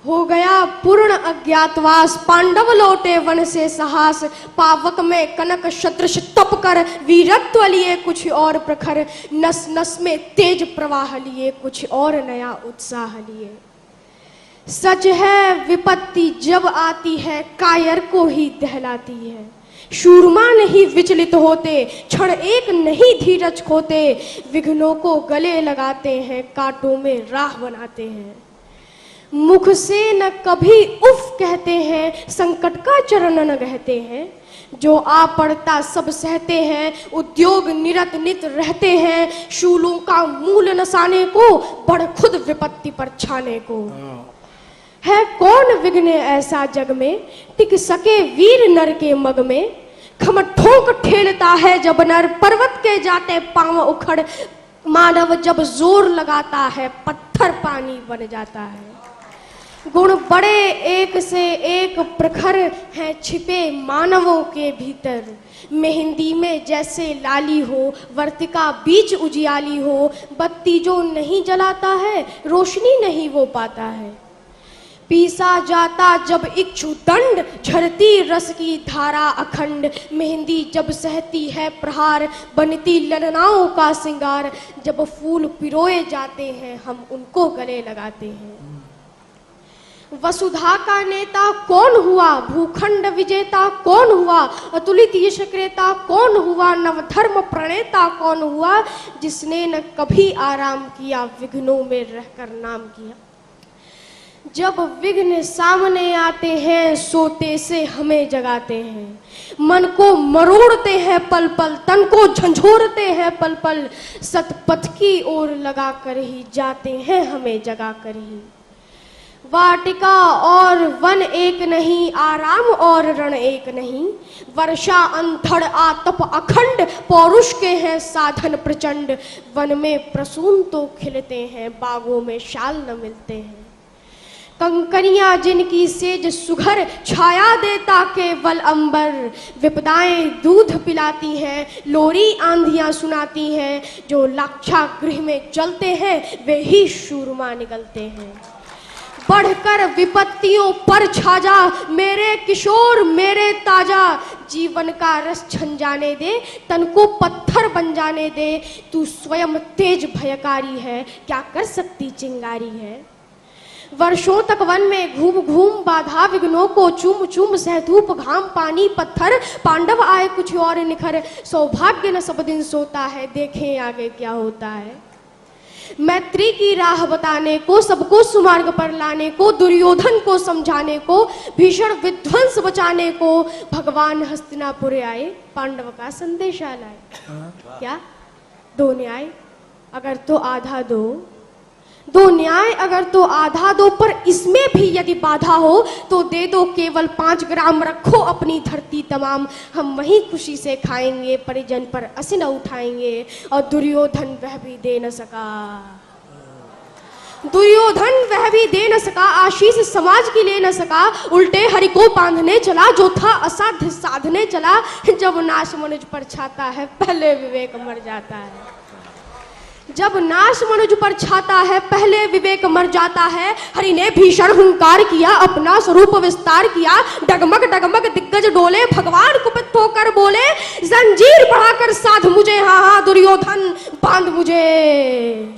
हो गया पूर्ण अज्ञातवास, पांडव लौटे वन से साहस, पावक में कनक सदृश तप कर, वीरत्व लिए कुछ और प्रखर, नस नस में तेज प्रवाह लिए कुछ और नया उत्साह लिए। सच है विपत्ति जब आती है कायर को ही दहलाती है, शूरमा नहीं विचलित होते, क्षण एक नहीं धीरज खोते, विघ्नों को गले लगाते हैं, कांटों में राह बनाते हैं। मुख से न कभी उफ कहते हैं, संकट का चरण न गहते हैं, जो आ पड़ता सब सहते हैं, उद्योग निरत नित रहते हैं, शूलों का मूल नसाने को, बढ़ खुद विपत्ति पर छाने को। है कौन विघ्न ऐसा जग में, टिक सके वीर नर के मग में, खम ठोक ठेलता है जब नर, पर्वत के जाते पांव उखड़, मानव जब जोर लगाता है पत्थर पानी बन जाता है। गुण बड़े एक से एक प्रखर हैं छिपे मानवों के भीतर, मेहंदी में जैसे लाली हो, वर्तिका बीच उजियाली हो, बत्ती जो नहीं जलाता है रोशनी नहीं वो पाता है। पीसा जाता जब इच्छु दंड, झरती रस की धारा अखंड, मेहंदी जब सहती है प्रहार, बनती ललनाओं का सिंगार, जब फूल पिरोए जाते हैं हम उनको गले लगाते हैं। वसुधा का नेता कौन हुआ, भूखंड विजेता कौन हुआ, अतुलित यश क्रेता कौन हुआ, नवधर्म प्रणेता कौन हुआ, जिसने न कभी आराम किया विघ्नों में रहकर नाम किया। जब विघ्न सामने आते हैं सोते से हमें जगाते हैं, मन को मरोड़ते हैं पल पल, तन को झंझोरते हैं पल पल, सतपथ की ओर लगा कर ही जाते हैं हमें जगा कर ही। वाटिका और वन एक नहीं, आराम और रण एक नहीं, वर्षा अंधड़ आतप अखंड, पौरुष के हैं साधन प्रचंड, वन में प्रसून तो खिलते हैं बागों में शाल न मिलते हैं। कंकनियां जिनकी सेज सुघर, छाया देता केवल अंबर, विपदाएं दूध पिलाती हैं, लोरी आंधियां सुनाती हैं, जो लाक्षागृह में जलते हैं वे ही शूरमा निकलते हैं। बढ़कर विपत्तियों पर छा जा मेरे किशोर मेरे ताजा, जीवन का रस छन जाने दे, तन को पत्थर बन जाने दे, तू स्वयं तेज भयकारी है, क्या कर सकती चिंगारी है। वर्षों तक वन में घूम घूम बाधा विघ्नों को चूम चूम, सहधूप घाम पानी पत्थर, पांडव आए कुछ और निखर, सौभाग्य न सब दिन सोता है, देखें आगे क्या होता है। मैत्री की राह बताने को, सबको सुमार्ग पर लाने को, दुर्योधन को समझाने को, भीषण विध्वंस बचाने को, भगवान हस्तिनापुर आए, पांडव का संदेशा लाए। क्या दो न्याय अगर तो आधा दो, दो न्याय अगर तो आधा दो, पर इसमें भी यदि बाधा हो तो दे दो केवल 5 ग्राम, रखो अपनी धरती तमाम, हम वहीं खुशी से खाएंगे, परिजन पर अस न उठाएंगे। और दुर्योधन वह भी दे न सका, दुर्योधन वह भी दे न सका, आशीष समाज की ले न सका, उल्टे हरि को बांधने चला, जो था असाध्य साधने चला। जब नाश मनुज पर छाता है पहले विवेक मर जाता है, जब नाश मनुज पर छाता है पहले विवेक मर जाता है। हरि ने भीषण हुंकार किया, अपना स्वरूप विस्तार किया, डगमग डगमग दिग्गज डोले, भगवान कुपित होकर बोले, जंजीर बढ़ाकर साध मुझे, हाँ हाँ दुर्योधन बांध मुझे।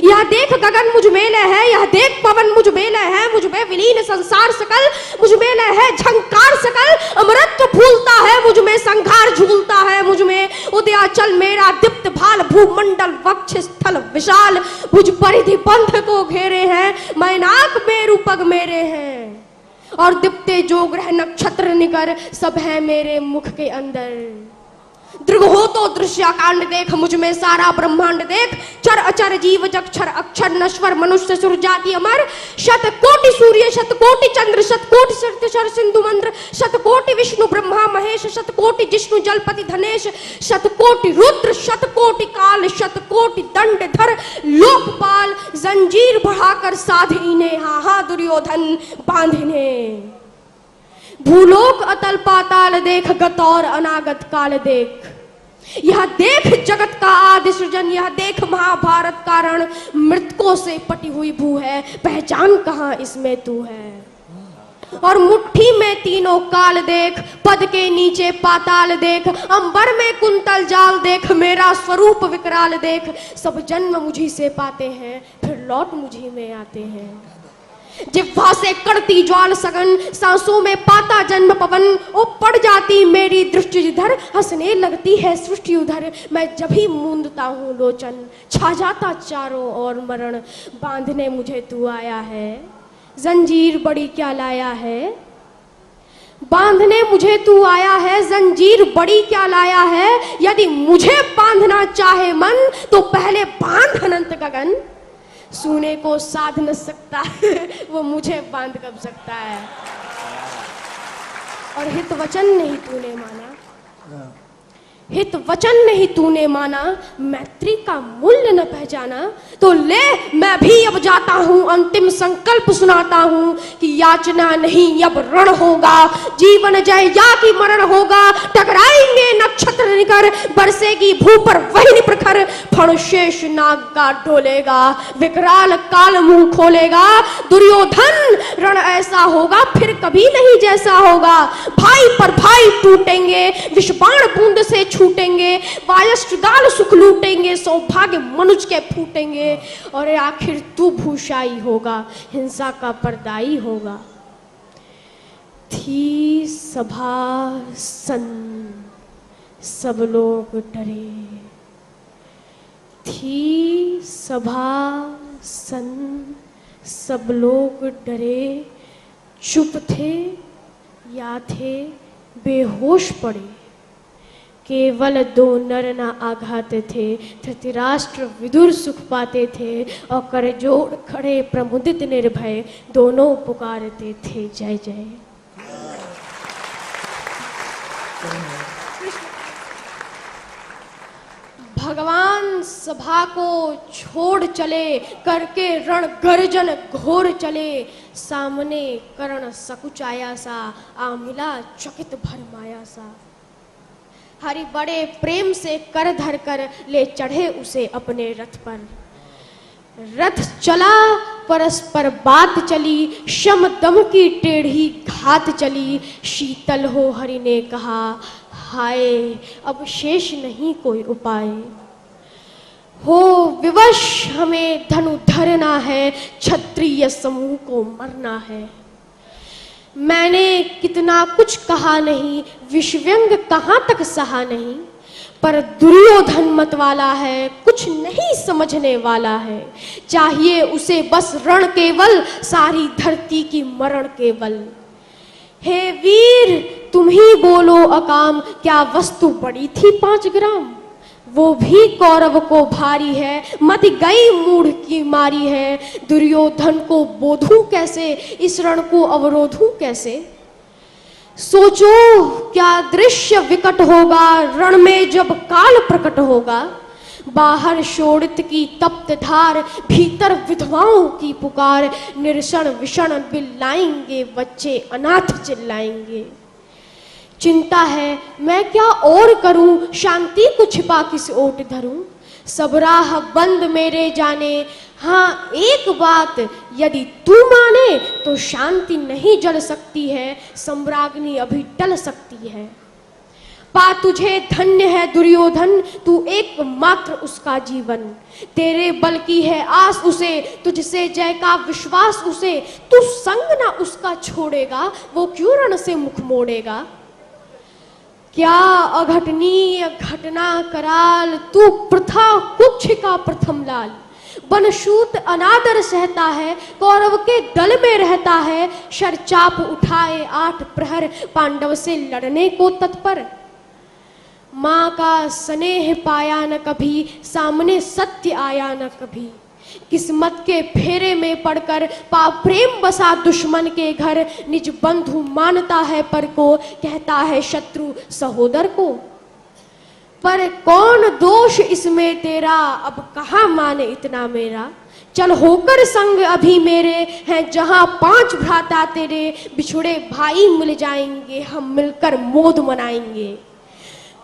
यह देख गगन मुझ में लय है, यह देख पवन मुझ में लय है, मुझ में विलीन संसार सकल, मुझ में लय है झंकार सकल, अमृत फूलता है मुझ में, संघार झूलता है मुझ में, उदयाचल मेरा दीप्त भाल, भूमंडल वक्ष स्थल विशाल, भुज परिधि बंध को घेरे हैं, मैनाक मेरु पग मेरे हैं, और दीप्ते जो ग्रह नक्षत्र निकर, सब है मेरे मुख के अंदर। दृग हो तो दृश्याकांड देख, मुझ में सारा ब्रह्मांड देख, चर अचर जीव जक्षर अक्षर नश्वर, मनुष्य सुर जाति अमर, शत कोटि सूर्य शत कोटि चंद्र, शत कोटि शर सिंधु मंद्र, शत कोटि विष्णु ब्रह्मा महेश, शत कोटि जिष्णु जलपति धनेश, शत कोटि रुद्र शत कोटि काल, शत कोटि दंड धर लोकपाल, जंजीर बढ़ाकर साध इन्हें, हाँ हाँ दुर्योधन बांध इन्हें। भूलोक अतल पाताल देख, गत और अनागत काल देख, यह देख जगत का आदि सृजन, यह देख महाभारत का रण, मृतकों से पटी हुई भू है, पहचान कहाँ इसमें तू है। और मुट्ठी में तीनों काल देख, पद के नीचे पाताल देख, अंबर में कुंतल जाल देख, मेरा स्वरूप विकराल देख। सब जन्म मुझी से पाते हैं, फिर लौट मुझी में आते हैं। जिह्वा से कड़ती ज्वाल सघन, सांसों में पाता जन्म पवन। ओ पड़ जाती मेरी दृष्टि जिधर, हंसने लगती है सृष्टि उधर। मैं जब ही मूंदता हूँ लोचन, छा जाता चारों ओर मरण। बांधने मुझे तू आया है, जंजीर बड़ी क्या लाया है। बांधने मुझे तू आया है, जंजीर बड़ी क्या लाया है। यदि मुझे बांधना चाहे मन, तो पहले बांध अनंत गगन। सूने को साध न सकता वो मुझे बांध कब सकता है। और हित वचन नहीं तूने माना, हित वचन नहीं तूने माना, मैत्री का मूल्य न पहचाना। तो ले मैं भी अब जाता हूँ, अंतिम संकल्प सुनाता हूँ कि याचना नहीं अब रण होगा। जीवन जय या कि मरण होगा। टकराएंगे नक्षत्र निकर, बरसेगी भू पर वही प्रखर। फण शेष नाग का डोलेगा, विकराल काल मुंह खोलेगा। दुर्योधन रण ऐसा होगा फिर कभी नहीं जैसा होगा। भाई पर भाई टूटेंगे, विषबाण बूंद से छूटेंगे। वायस्त्र दाल सुख लूटेंगे, सौभाग्य मनुष्य के फूटेंगे। और आखिर तू भूषाई होगा, हिंसा का पर्दाई होगा। थी सभा सन, सब लोग डरे। थी सभा सन, सब लोग डरे। चुप थे या थे बेहोश पड़े। केवल दो नर न आघात थे, धृतराष्ट्र विदुर सुख पाते थे। और कर जोड़ खड़े प्रमुदित निर्भय, दोनों पुकारते थे जय जय। भगवान सभा को छोड़ चले, करके रण गर्जन घोर चले। सामने कर्ण सकुचाया सा, आ मिला चकित भरमाया सा। हरि बड़े प्रेम से कर धर कर ले चढ़े उसे अपने रथ पर। रथ चला परस्पर बात चली, शम दम की टेढ़ी घात चली। शीतल हो हरि ने कहा, हाय अब शेष नहीं कोई उपाय। हो विवश हमें धनु धरना है, क्षत्रिय समूह को मरना है। मैंने कितना कुछ कहा नहीं, विषव्यंग कहाँ तक सहा नहीं। पर दुर्योधन मत वाला है, कुछ नहीं समझने वाला है। चाहिए उसे बस रण केवल, सारी धरती की मरण केवल। हे वीर तुम ही बोलो अकाम, क्या वस्तु बड़ी थी 5 ग्राम। वो भी कौरव को भारी है, मत गई मूढ़ की मारी है। दुर्योधन को बोधूं कैसे, इस रण को अवरोधूं कैसे। सोचो क्या दृश्य विकट होगा, रण में जब काल प्रकट होगा। बाहर शोणित की तप्त धार, भीतर विधवाओं की पुकार। निरसन विषण बिल्लाएंगे, बच्चे अनाथ चिल्लाएंगे। चिंता है मैं क्या और करूं, शांति को छिपा किस ओट धरूं। सब राह बंद मेरे जाने, हाँ एक बात यदि तू माने, तो शांति नहीं जल सकती है, सम्राज्ञी अभी टल सकती है। पा तुझे धन्य है दुर्योधन, तू एकमात्र उसका जीवन। तेरे बल की है आस उसे, तुझसे जय का विश्वास उसे। तू संग ना उसका छोड़ेगा, वो क्यों रण से मुख मोड़ेगा। क्या अघटनीय घटना कराल, तू प्रथा कुक्ष का प्रथम लाल। बनशूत अनादर सहता है, कौरव के दल में रहता है। शरचाप उठाए 8 प्रहर, पांडव से लड़ने को तत्पर। माँ का स्नेह पाया न कभी, सामने सत्य आया न कभी। किस्मत के फेरे में पड़कर पाप प्रेम बसा दुश्मन के घर। निज बंधु मानता है पर को, कहता है शत्रु सहोदर को। पर कौन दोष इसमें तेरा, अब कहाँ माने इतना मेरा। चल होकर संग अभी मेरे, हैं जहाँ 5 भ्राता तेरे। बिछुड़े भाई मिल जाएंगे, हम मिलकर मोद मनाएंगे।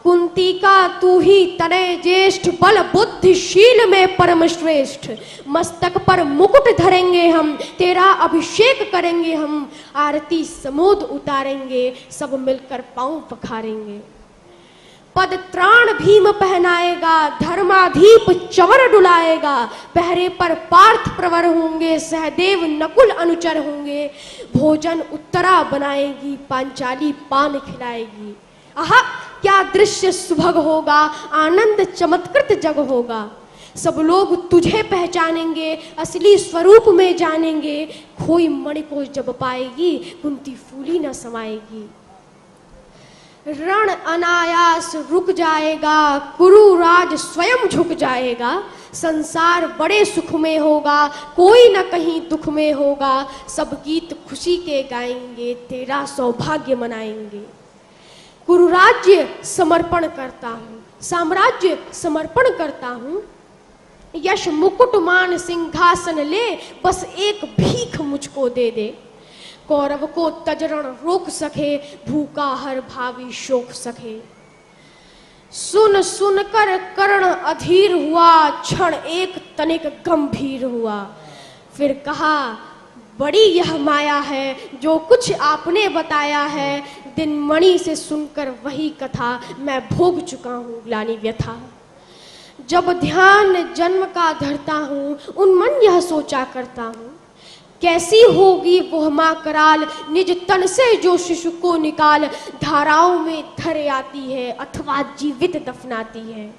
कुंती का तू ही तनय ज्येष्ठ, बल बुद्धिशील में परम श्रेष्ठ। मस्तक पर मुकुट धरेंगे हम, तेरा अभिषेक करेंगे हम, आरती समोद उतारेंगे, सब मिलकर पांव पखारेंगे। पद त्राण भीम पहनाएगा, धर्माधीप चवर डुलाएगा, पहरे पर पार्थ प्रवर होंगे, सहदेव नकुल अनुचर होंगे, भोजन उत्तरा बनाएगी, पांचाली पान खिलाएगी। आहा क्या दृश्य सुभग होगा, आनंद चमत्कृत जग होगा। सब लोग तुझे पहचानेंगे, असली स्वरूप में जानेंगे, खोई मणि को जब पाएगी, कुंती फूली न समाएगी। रण अनायास रुक जाएगा, कुरुराज स्वयं झुक जाएगा, संसार बड़े सुख में होगा, कोई न कहीं दुख में होगा, सब गीत खुशी के गाएंगे, तेरा सौभाग्य मनाएंगे। कुरुराज्य समर्पण करता हूँ, साम्राज्य समर्पण करता हूँ, यश मुकुट मान सिंहासन ले, बस एक भीख मुझको दे दे। कौरव को तजरण रोक सके, भूखा हर भावी शोक सके। सुन सुन कर कर्ण अधीर हुआ, क्षण एक तनिक गंभीर हुआ। फिर कहा बड़ी यह माया है, जो कुछ आपने बताया है, दिन मणि से सुनकर वही कथा, मैं भोग चुका हूँ ग्लानि व्यथा। जब ध्यान जन्म का धरता हूँ, उन्मन यह सोचा करता हूँ, कैसी होगी वह माँ कराल, निज तन से जो शिशु को निकाल, धाराओं में धर आती है, अथवा जीवित दफनाती है।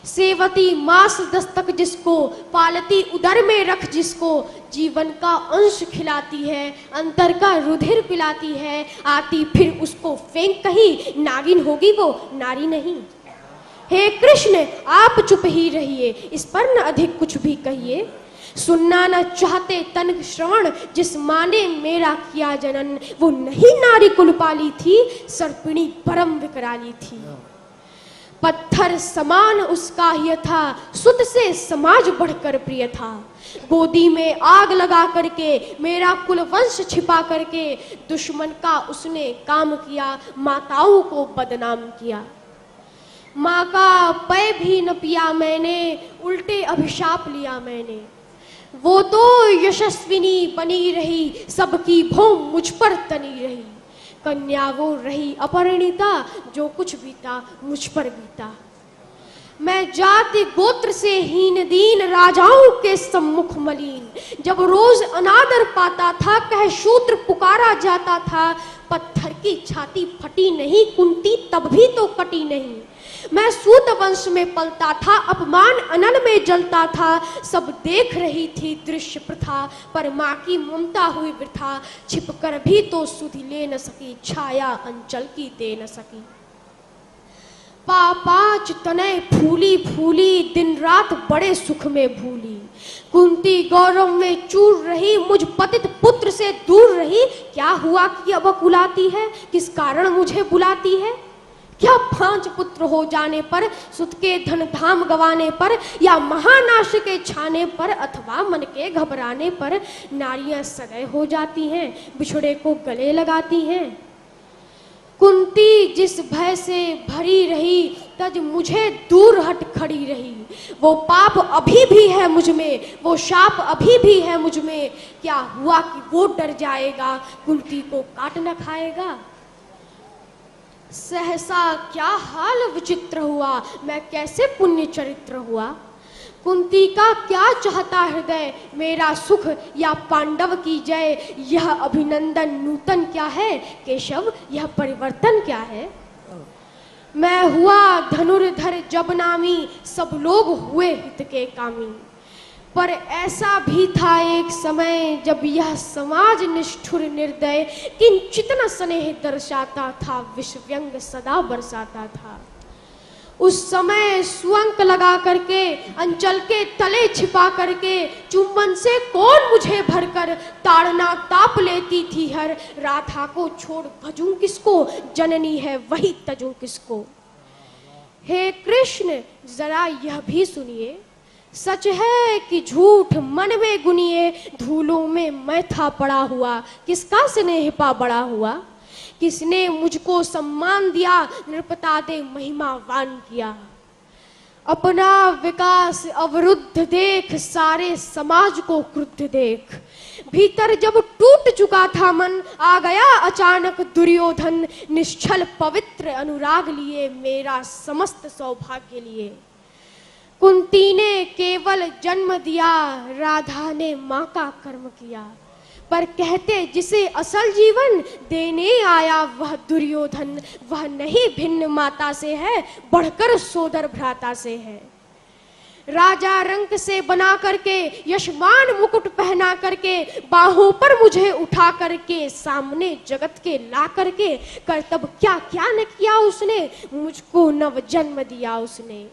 सेवती मास दस्तक जिसको, पालती उदर में रख जिसको, जीवन का अंश खिलाती है, अंतर का रुधिर पिलाती है, आती फिर उसको फेंक कहीं, नागिन होगी वो नारी नहीं। हे कृष्ण आप चुप ही रहिए, इस पर न अधिक कुछ भी कहिए। सुनना न चाहते तन श्रवण, जिस माँ ने मेरा किया जनन, वो नहीं नारी कुल पाली थी, सर्पिणी परम विकराली थी। पत्थर समान उसका ही था, सुत से समाज बढ़कर प्रिय था। गोदी में आग लगा करके, मेरा कुल वंश छिपा करके, दुश्मन का उसने काम किया, माताओं को बदनाम किया। माँ का पै भी न पिया मैंने, उल्टे अभिशाप लिया मैंने। वो तो यशस्विनी बनी रही, सबकी भौं मुझ पर तनी रही। कन्या वो रही अपरिणीता, जो कुछ बीता मुझ पर बीता। मैं जाति गोत्र से हीन दीन, राजाओं के सम्मुख मलिन। जब रोज अनादर पाता था, कह शूद्र पुकारा जाता था। पत्थर की छाती फटी नहीं, कुंती तब भी तो कटी नहीं। मैं सूत वंश में पलता था, अपमान अनल में जलता था। सब देख रही थी दृश्य प्रथा, पर माँ की ममता हुई वृथा। छिपकर भी तो सुधि ले न सकी, छाया अंचल की दे न सकी। पापाच तनय फूली फूली, दिन रात बड़े सुख में भूली। कुंती गौरव में चूर रही, मुझ पतित पुत्र से दूर रही। क्या हुआ कि अब कुलाती है, किस कारण मुझे बुलाती है? क्या 5 पुत्र हो जाने पर, सुत के धन धाम गवाने पर, या महानाश के छाने पर, अथवा मन के घबराने पर नारियां सदै हो जाती हैं, बिछड़े को गले लगाती हैं। कुंती जिस भय से भरी रही, तज मुझे दूर हट खड़ी रही। वो पाप अभी भी है मुझ में, वो शाप अभी भी है मुझ में। क्या हुआ कि वो डर जाएगा, कुंती को काट न खाएगा? सहसा क्या हाल विचित्र हुआ, मैं कैसे पुण्य चरित्र हुआ। कुंती का क्या चाहता हृदय, मेरा सुख या पांडव की जय। यह अभिनंदन नूतन क्या है, केशव यह परिवर्तन क्या है। मैं हुआ धनुर्धर जब नामी, सब लोग हुए हित के कामी। पर ऐसा भी था एक समय, जब यह समाज निष्ठुर निर्दय, किंचित न स्नेह दर्शाता था, विष व्यंग सदा बरसाता था। उस समय सुअंक लगा करके, अंचल के तले छिपा करके, चुंबन से कौन मुझे भरकर ताड़ना ताप लेती थी हर। राधा को छोड़ भजूं किसको, जननी है वही तजूं किसको। हे कृष्ण जरा यह भी सुनिए, सच है कि झूठ मन में गुनिए। धूलों में मैं था पड़ा हुआ, किसका स्नेह पा बड़ा हुआ। किसने मुझको सम्मान दिया, नृपता दे महिमावान किया। अपना विकास अवरुद्ध देख, सारे समाज को क्रुद्ध देख। भीतर जब टूट चुका था मन, आ गया अचानक दुर्योधन। निश्चल पवित्र अनुराग लिए, मेरा समस्त सौभाग्य लिए। कुंती ने केवल जन्म दिया, राधा ने माँ का कर्म किया। पर कहते जिसे असल जीवन देने आया वह दुर्योधन, वह नहीं भिन्न माता से है, बढ़कर सोदर भ्राता से है। राजा रंक से बना करके, यशमान मुकुट पहना करके, बाहों पर मुझे उठा करके, सामने जगत के ला करके, कर्तव्य क्या क्या न किया उसने, मुझको नव जन्म दिया उसने।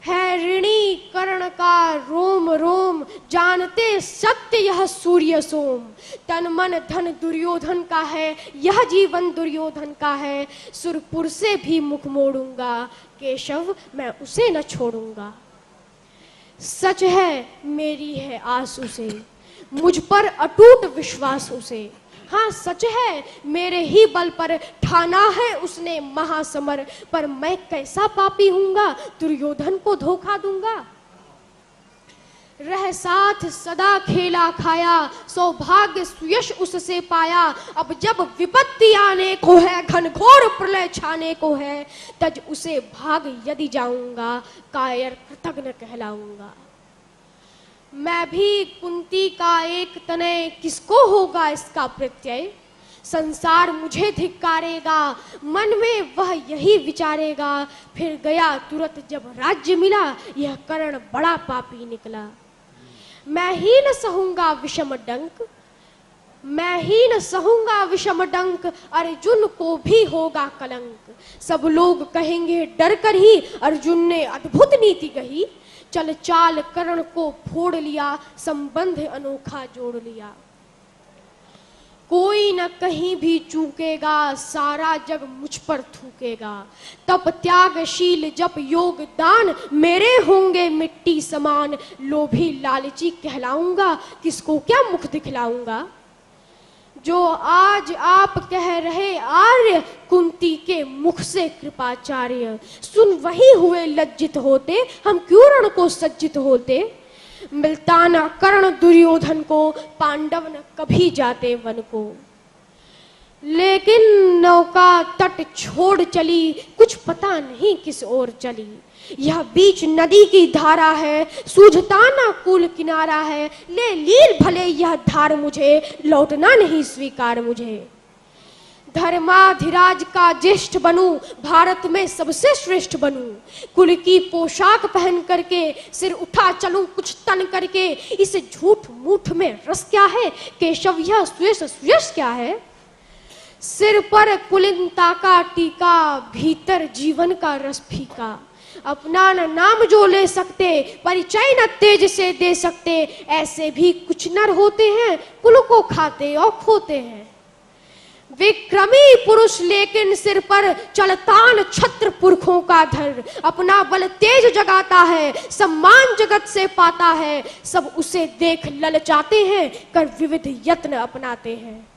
है ऋणी कर्ण का रोम रोम, जानते सत्य यह सूर्य सोम। तन मन धन दुर्योधन का है, यह जीवन दुर्योधन का है। सुरपुर से भी मुख मोड़ूंगा, केशव मैं उसे न छोड़ूंगा। सच है मेरी है आस उसे, मुझ पर अटूट विश्वास उसे। हाँ सच है मेरे ही बल पर ठाना है उसने महासमर। पर मैं कैसा पापी हूँगा, दुर्योधन को धोखा दूंगा। रह साथ सदा खेला खाया, सौभाग्य सुयश उससे पाया। अब जब विपत्ति आने को है, घनघोर प्रलय छाने को है, तज उसे भाग यदि जाऊंगा, कायर कृतज्ञ कहलाऊंगा। मैं भी कुंती का एक तनय, किसको होगा इसका प्रत्यय। संसार मुझे धिक्कारेगा, मन में वह यही विचारेगा। फिर गया तुरंत जब राज्य मिला, यह कर्ण बड़ा पापी निकला। मैं ही न सहूंगा विषम डंक, मैं ही न सहूंगा विषम डंक, अर्जुन को भी होगा कलंक। सब लोग कहेंगे डर कर ही, अर्जुन ने अद्भुत नीति कही। चल चाल कर्ण को फोड़ लिया, संबंध अनोखा जोड़ लिया। कोई न कहीं भी चूकेगा, सारा जग मुझ पर थूकेगा। तप त्यागशील जप योग दान, मेरे होंगे मिट्टी समान। लोभी लालची कहलाऊंगा, किसको क्या मुख दिखलाऊंगा। जो आज आप कह रहे आर्य, कुंती के मुख से कृपाचार्य। सुन वही हुए लज्जित होते, हम क्यों रण को सज्जित होते। मिलता न कर्ण दुर्योधन को, पांडव न कभी जाते वन को। लेकिन नौका तट छोड़ चली, कुछ पता नहीं किस ओर चली। यह बीच नदी की धारा है, सूझता ना कूल किनारा है। ले लील भले यह धार मुझे, लौटना नहीं स्वीकार मुझे। धर्माधिराज का ज्येष्ठ बनूं, भारत में सबसे श्रेष्ठ बनूं। कुल की पोशाक पहन करके, सिर उठा चलूं कुछ तन करके। इस झूठ मूठ में रस क्या है, केशव यह सुयश सुयश क्या है। सिर पर कुलीनता का टीका, भीतर जीवन का रस फीका। अपना न नाम जो ले सकते, परिचय न तेज से दे सकते। ऐसे भी कुछ नर होते हैं, कुल को खाते और खोते हैं। विक्रमी पुरुष लेकिन सिर पर चलतान छत्र पुरखों का धर। अपना बल तेज जगाता है, सम्मान जगत से पाता है। सब उसे देख ललचाते हैं, कर विविध यत्न अपनाते हैं।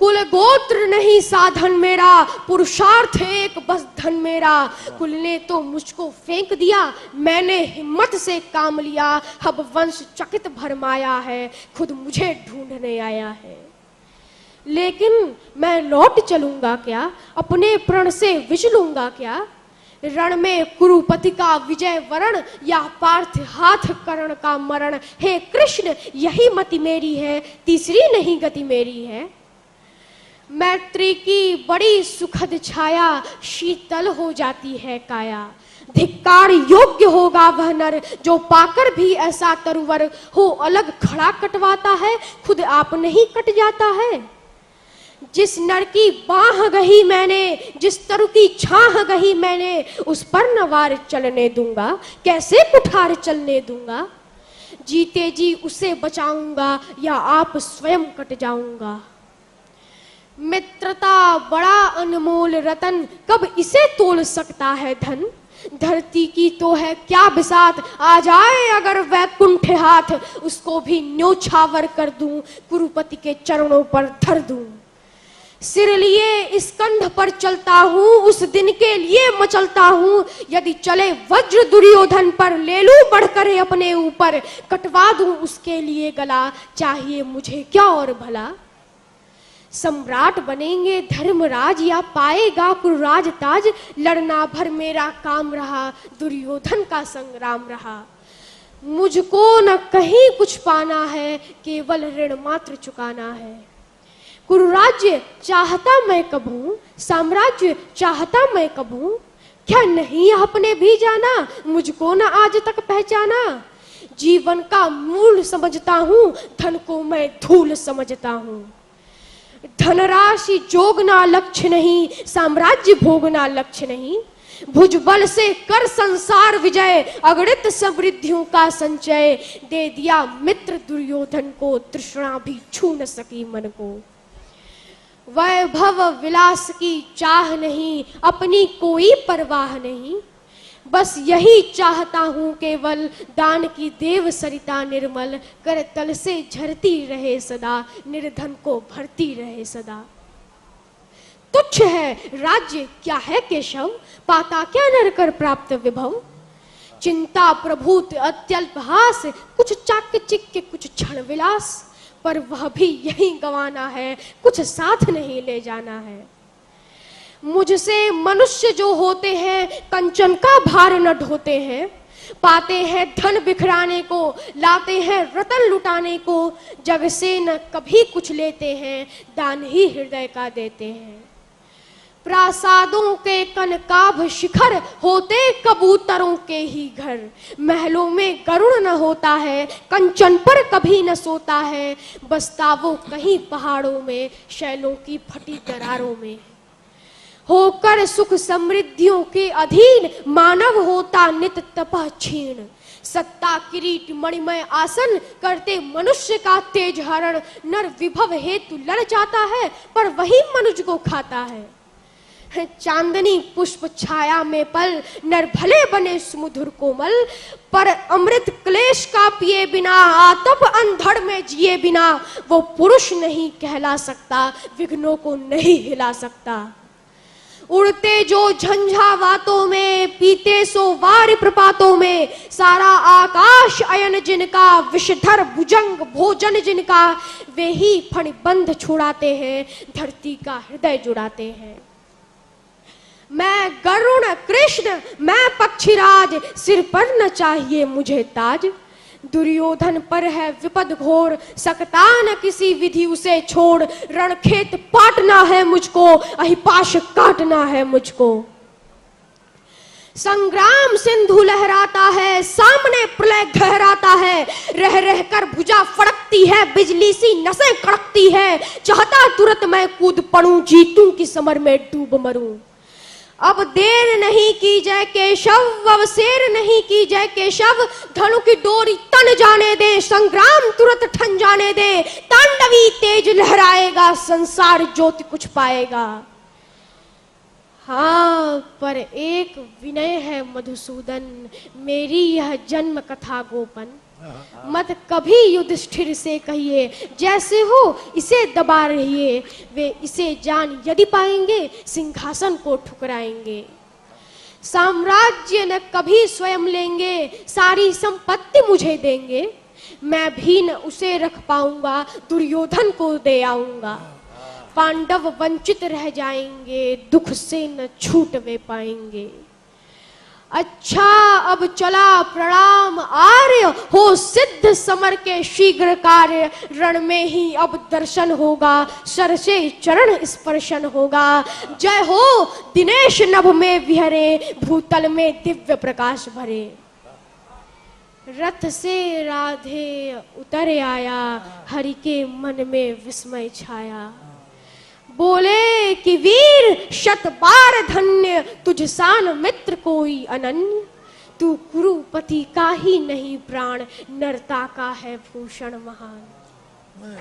कुल गोत्र नहीं साधन मेरा, पुरुषार्थ एक बस धन मेरा। कुल ने तो मुझको फेंक दिया, मैंने हिम्मत से काम लिया। अब वंश चकित भरमाया है, खुद मुझे ढूंढने आया है। लेकिन मैं लौट चलूंगा क्या, अपने प्रण से विचलूंगा क्या। रण में कुरुपति का विजय वरण, या पार्थ हाथ कर्ण का मरण। हे कृष्ण यही मति मेरी है, तीसरी नहीं गति मेरी है। मैत्री की बड़ी सुखद छाया, शीतल हो जाती है काया। धिक्कार योग्य होगा वह नर, जो पाकर भी ऐसा तरुवर हो। अलग खड़ा कटवाता है, खुद आप नहीं कट जाता है। जिस नर की बाह गही मैंने, जिस तरु की छाह गही मैंने, उस पर न वार चलने दूंगा, कैसे कुठार चलने दूंगा। जीते जी उसे बचाऊंगा, या आप स्वयं कट जाऊंगा। मित्रता बड़ा अनमोल रतन, कब इसे तोल सकता है धन। धरती की तो है क्या बिसात, आ जाए अगर वैकुंठ हाथ। उसको भी न्योछावर कर दूं, कुरुपति के चरणों पर धर दूं। सिर लिए स्कंध पर चलता हूँ, उस दिन के लिए मचलता हूँ। यदि चले वज्र दुर्योधन पर, ले लूं बढ़कर अपने ऊपर, कटवा दूं उसके लिए गला, चाहिए मुझे क्या और भला। सम्राट बनेंगे धर्मराज या पाएगा कुरुराज ताज, लड़ना भर मेरा काम रहा, दुर्योधन का संग्राम रहा। मुझको न कहीं कुछ पाना है, केवल ऋण मात्र चुकाना है। कुरुराज्य चाहता मैं कब हूं, साम्राज्य चाहता मैं कब हूं, क्या नहीं आपने भी जाना, मुझको न आज तक पहचाना। जीवन का मूल समझता हूं, धन को मैं धूल समझता हूं। धनराशि जोगना लक्ष्य नहीं, साम्राज्य भोगना लक्ष्य नहीं। भुजबल से कर संसार विजय, अगणित समृद्धियों का संचय। दे दिया मित्र दुर्योधन को, तृष्णा भी छू न सकी मन को। वैभव विलास की चाह नहीं, अपनी कोई परवाह नहीं। बस यही चाहता हूँ केवल, दान की देव सरिता निर्मल, कर तल से झरती रहे सदा, निर्धन को भरती रहे सदा। तुच्छ है राज्य क्या है केशव, पाता क्या नर कर प्राप्त विभव। चिंता प्रभूत अत्यल्प हास, कुछ चाकचिक्य कुछ क्षण विलास, पर वह भी यही गंवाना है, कुछ साथ नहीं ले जाना है। मुझसे मनुष्य जो होते हैं, कंचन का भार न ढोते हैं। पाते हैं धन बिखराने को, लाते हैं रतन लुटाने को। जग से न कभी कुछ लेते हैं, दान ही हृदय का देते हैं। प्रासादों के कनकाभ शिखर, होते कबूतरों के ही घर। महलों में गरुड़ न होता है, कंचन पर कभी न सोता है। बसता वो कहीं पहाड़ों में, शैलों की फटी दरारों में। होकर सुख समृद्धियों के अधीन, मानव होता नित तपः क्षीण। सत्ता किरीट मणिमय आसन, करते मनुष्य का तेज हरण। नर विभव हेतु लड़ जाता है, पर वही मनुष्य को खाता है। चांदनी पुष्प छाया में पल, नर भले बने सुमधुर कोमल, पर अमृत क्लेश का पिए बिना, आतप अंधड़ में जिए बिना, वो पुरुष नहीं कहला सकता, विघ्नों को नहीं हिला सकता। उड़ते जो झंझावातों में, पीते सो वार प्रपातों में। सारा आकाश अयन जिनका, विषधर भुजंग भोजन जिनका। वे ही फणिबंध छुड़ाते हैं, धरती का हृदय जुड़ाते हैं। मैं गरुण कृष्ण मैं पक्षीराज, सिर पर न चाहिए मुझे ताज। दुर्योधन पर है विपद घोर, सकता न किसी विधि उसे छोड़। रणखेत पाटना है मुझको, अहिपाश काटना है मुझको। संग्राम सिंधु लहराता है, सामने प्रलय गहराता है। रह रह कर भुजा फड़कती है, बिजली सी नसें कड़कती है। चाहता तुरंत मैं कूद पड़ूं, जीतूं की समर में डूब मरूं। अब देर नहीं की जय केशव, अब शेर नहीं की जय केशव। धनु की डोरी तन जाने दे, संग्राम तुरंत ठन जाने दे। तांडवी तेज लहराएगा, संसार ज्योति कुछ पाएगा। हाँ, पर एक विनय है मधुसूदन, मेरी यह जन्म कथा गोपन। मत कभी युधिष्ठिर से कहिए, जैसे हो इसे दबा रहिए। वे इसे जान यदि पाएंगे, सिंहासन को ठुकराएंगे। साम्राज्य न कभी स्वयं लेंगे, सारी संपत्ति मुझे देंगे। मैं भी न उसे रख पाऊंगा, दुर्योधन को दे आऊंगा। पांडव वंचित रह जाएंगे, दुख से न छूट वे पाएंगे। अच्छा अब चला प्रणाम आर्य, हो सिद्ध समर के शीघ्र कार्य। रण में ही अब दर्शन होगा, सर से चरण स्पर्शन होगा। जय हो दिनेश नभ में विहरे, भूतल में दिव्य प्रकाश भरे। रथ से राधे उतर आया, हरि के मन में विस्मय छाया। बोले कि वीर शत बार धन्य, तुझ सान मित्र कोई अनन्य। तू कुरुपति का ही नहीं प्राण, नरता का है भूषण महान।